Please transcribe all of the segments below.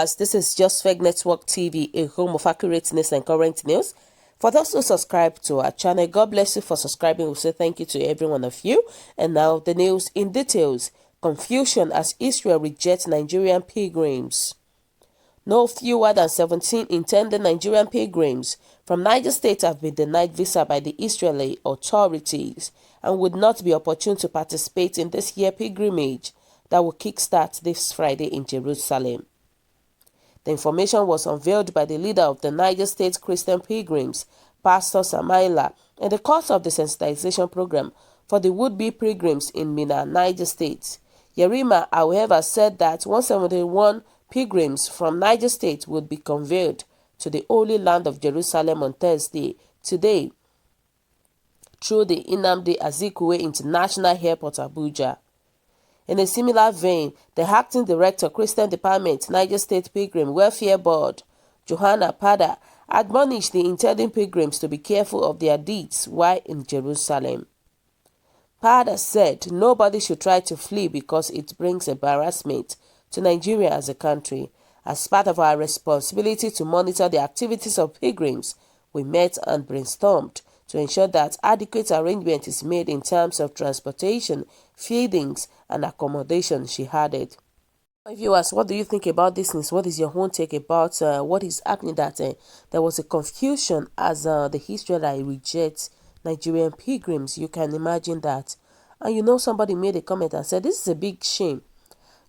viewers, this is Just Fake Network TV, a home of accurate news and current news. For those who subscribe to our channel, God bless you for subscribing. We'll say thank you to every one of you. And now the news in details. Confusion as Israel rejects Nigerian pilgrims. No fewer than 17 intended Nigerian pilgrims from Niger State have been denied visa by the Israeli authorities and would not be opportune to participate in this year's pilgrimage that will kickstart this Friday in Jerusalem. The information was unveiled by the leader of the Niger State Christian Pilgrims, Pastor Samaila, in the course of the sensitization program for the would-be pilgrims in Mina, Niger State. Yerima, however, said that 171 pilgrims from Niger State would be conveyed to the Holy Land of Jerusalem on Thursday, today, through the Nnamdi Azikiwe International Airport, Abuja. In a similar vein, the acting director, Christian Department, Niger State Pilgrim Welfare Board, Johanna Pada, admonished the intending pilgrims to be careful of their deeds while in Jerusalem. Pada said nobody should try to flee because it brings embarrassment to Nigeria as a country. As part of our responsibility to monitor the activities of pilgrims, we met and brainstormed to ensure that adequate arrangement is made in terms of transportation, feedings, and accommodation, she added. Viewers, what do you think about this news? What is your own take about what is happening? That there was a confusion as the Israelites reject Nigerian pilgrims. You can imagine that. And you know, somebody made a comment and said, this is a big shame.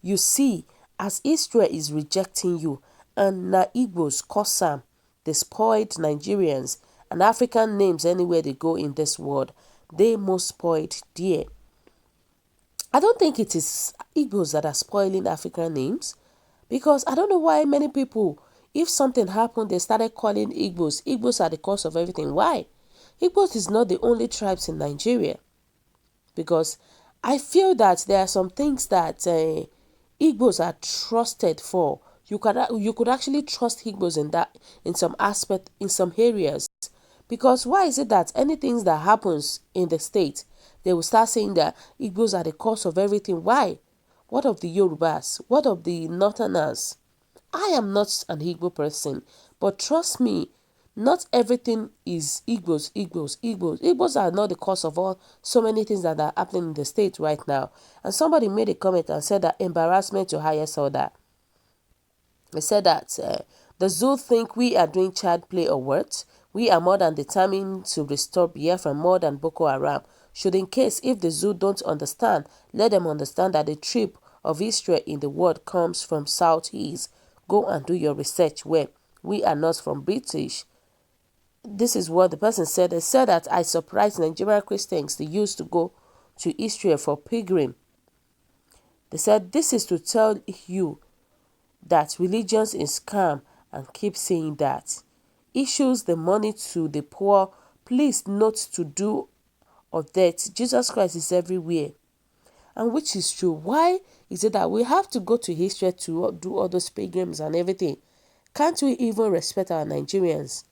You see, as Israel is rejecting you, and na Igbos, Kosam, the spoiled Nigerians, and African names anywhere they go in this world, they most spoiled there. I don't think it is Igbos that are spoiling African names, because I don't know why many people, if something happened, they started calling Igbos. Igbos are the cause of everything. Why? Igbos is not the only tribes in Nigeria, because I feel that there are some things that Igbos are trusted for. You could actually trust Igbos in some aspect, in some areas. Because why is it that anything that happens in the state, they will start saying that Igbos are the cause of everything? Why? What of the Yorubas? What of the Northerners? I am not an Igbo person, but trust me, not everything is Igbos. Igbos are not the cause of so many things that are happening in the state right now. And somebody made a comment and said that embarrassment to highest order. They said that the zoo think we are doing child play or what? We are more than determined to restore Biafra more than Boko Haram. Should in case if the zoo don't understand, let them understand that the trip of Israel in the world comes from Southeast. Go and do your research where we are not from British. This is what the person said. They said that I surprised Nigerian Christians they used to go to Israel for pilgrim. They said this is to tell you that religion is scam and keep saying that. Issues the money to the poor. Please note to do or that Jesus Christ is everywhere. And which is true. Why is it that we have to go to Israel to do all those pilgrims and everything? Can't we even respect our Nigerians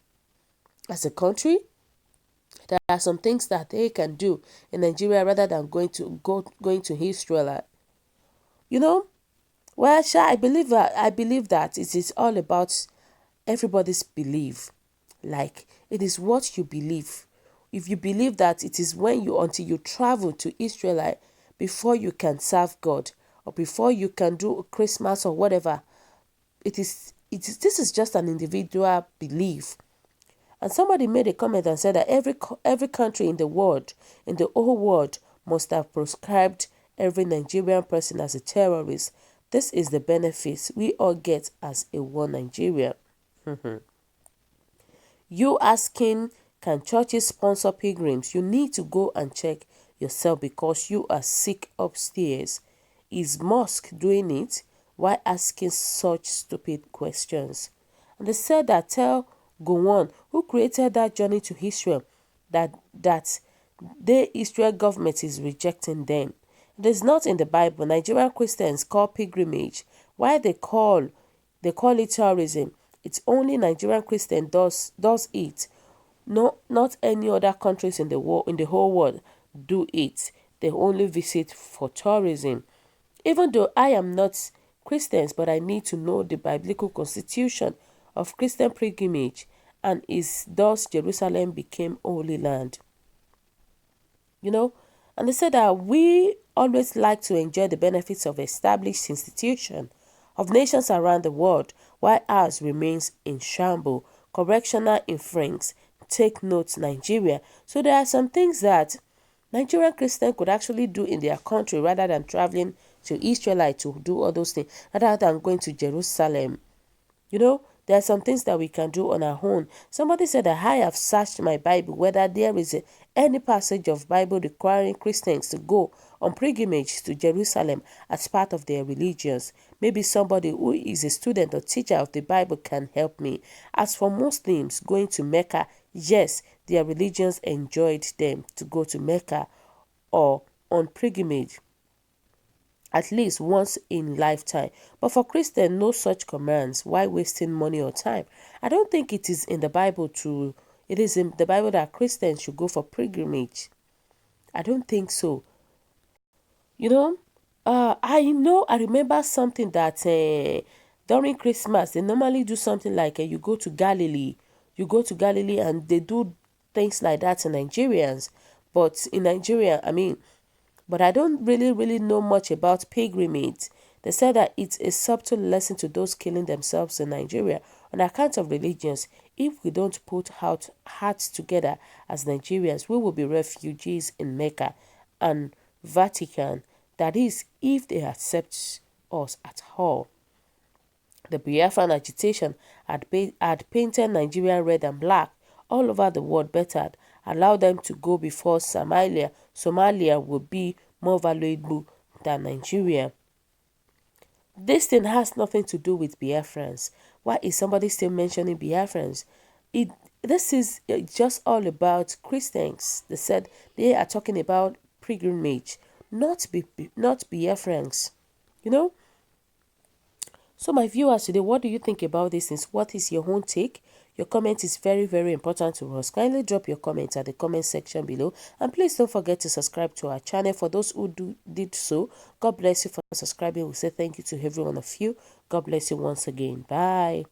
as a country? There are some things that they can do in Nigeria rather than going to Israel. You know, well, I believe that it is all about everybody's belief. Like, it is what you believe. If you believe that it is until you travel to Israel before you can serve God or before you can do Christmas or whatever, this is just an individual belief. And somebody made a comment and said that every country in the world, in the whole world, must have proscribed every Nigerian person as a terrorist. This is the benefits we all get as a one Nigeria. You asking, can churches sponsor pilgrims? You need to go and check yourself because you are sick upstairs. Is mosque doing it? Why asking such stupid questions? And they said that tell Gowon, who created that journey to Israel, that the Israel government is rejecting them. It is not in the Bible. Nigerian Christians call pilgrimage. Why they call it tourism? It's only Nigerian Christian does it. No, not any other countries in the whole world do it. They only visit for tourism. Even though I am not Christians, but I need to know the biblical constitution of Christian pilgrimage, and is thus Jerusalem became Holy Land. You know, and they said that we always like to enjoy the benefits of established institutions of nations around the world, while ours remains in shambles. Correctional inference. Take note, Nigeria. So there are some things that Nigerian Christians could actually do in their country rather than traveling to Israel to do all those things, rather than going to Jerusalem. You know, there are some things that we can do on our own. Somebody said that I have searched my Bible whether there is any passage of Bible requiring Christians to go on pilgrimage to Jerusalem as part of their religions. Maybe somebody who is a student or teacher of the Bible can help me. As for Muslims going to Mecca, yes, their religions enjoyed them to go to Mecca or on pilgrimage at least once in lifetime. But for Christians, no such commands. Why wasting money or time? I don't think it is in the Bible it is in the Bible that Christians should go for pilgrimage. I don't think so. You know, I remember something that during Christmas, they normally do something like you go to Galilee. You go to Galilee and they do things like that to Nigerians. But in Nigeria, but I don't really know much about pilgrimage. They said that it's a subtle lesson to those killing themselves in Nigeria on account of religions. If we don't put out hearts together as Nigerians, we will be refugees in Mecca and Vatican. That is, if they accept us at all. The Biafran agitation had painted Nigeria red and black all over the world better, allow them to go before Somalia would be more valuable than Nigeria. This thing has nothing to do with Biafrans. Why is somebody still mentioning Biafrans? This is just all about Christians. They said they are talking about pilgrimage, not Biafrans. You know? So my viewers today, what do you think about this? What is your own take? Your comment is very important to us. Kindly drop your comments at the comment section below. And please don't forget to subscribe to our channel. For those who did so, God bless you for subscribing. We say thank you to every one of you. God bless you once again. Bye.